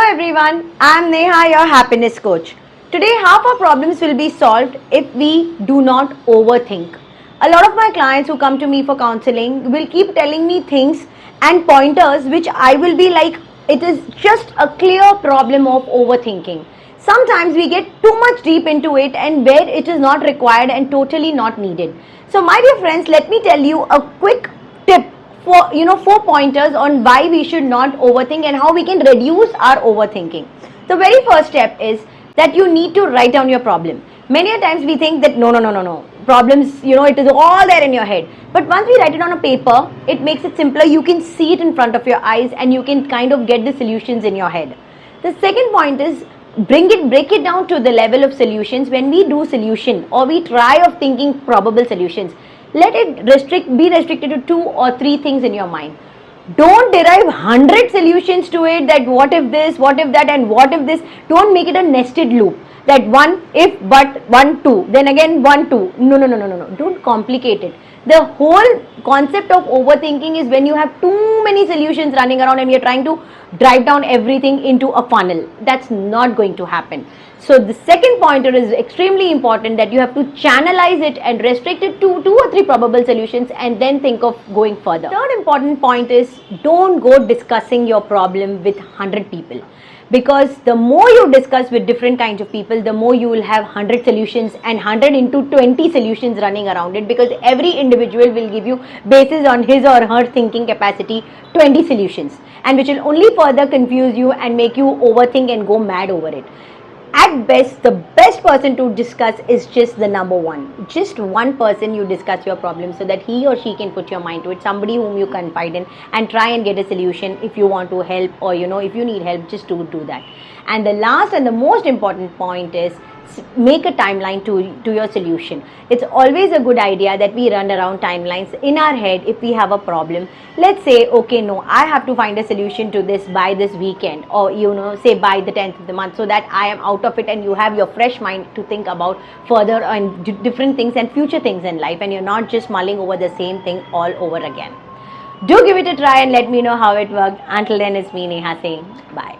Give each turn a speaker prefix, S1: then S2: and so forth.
S1: everyone, I am Neha, your happiness coach. Today, half our problems will be solved if we do not overthink. A lot of my clients who come to me for counseling will keep telling me things and pointers which I will be like, it is just a clear problem of overthinking. Sometimes we get too much deep into it and where it is not required and totally not needed. So, my dear friends, let me tell you a quick tip for 4 pointers on why we should not overthink and how we can reduce our overthinking. The very first step is that you need to write down your problem. Many a times we think that no problems, it is all there in your head, but once we write it on a paper, it makes it simpler. You can see it in front of your eyes and you can kind of get the solutions in your head. The second point is break it down to the level of solutions. When we do solution or we try of thinking probable solutions, let it be restricted to 2 or 3 things in your mind. Don't derive 100 solutions to it, that what if this, what if that, and what if this. Don't make it a nested loop, that one if but 1 2 then again 1 2. No, don't complicate it. The whole concept of overthinking is when you have too many solutions running around and we are trying to drive down everything into a funnel. That's not going to happen. So the second pointer is extremely important, that you have to channelize it and restrict it to 2 or 3 probable solutions and then think of going further. Third important point is don't go discussing your problem with 100 people. Because the more you discuss with different kinds of people, the more you will have 100 solutions and 100 into 20 solutions running around it, because every individual will give you, basis on his or her thinking capacity, 20 solutions, and which will only further confuse you and make you overthink and go mad over it. At best, the best person to discuss is just the number one. Just one person you discuss your problem so that he or she can put your mind to it. Somebody whom you confide in and try and get a solution if you want to help, or if you need help, just to do that. And the last and the most important point is make a timeline to your solution. It's always a good idea that we run around timelines in our head. If we have a problem, let's say, okay, no, I have to find a solution to this by this weekend, or say by the 10th of the month, so that I am out of it and you have your fresh mind to think about further and different things and future things in life, and you're not just mulling over the same thing all over again. Do give it a try and let me know how it worked. Until then, it's me, Neha, saying bye.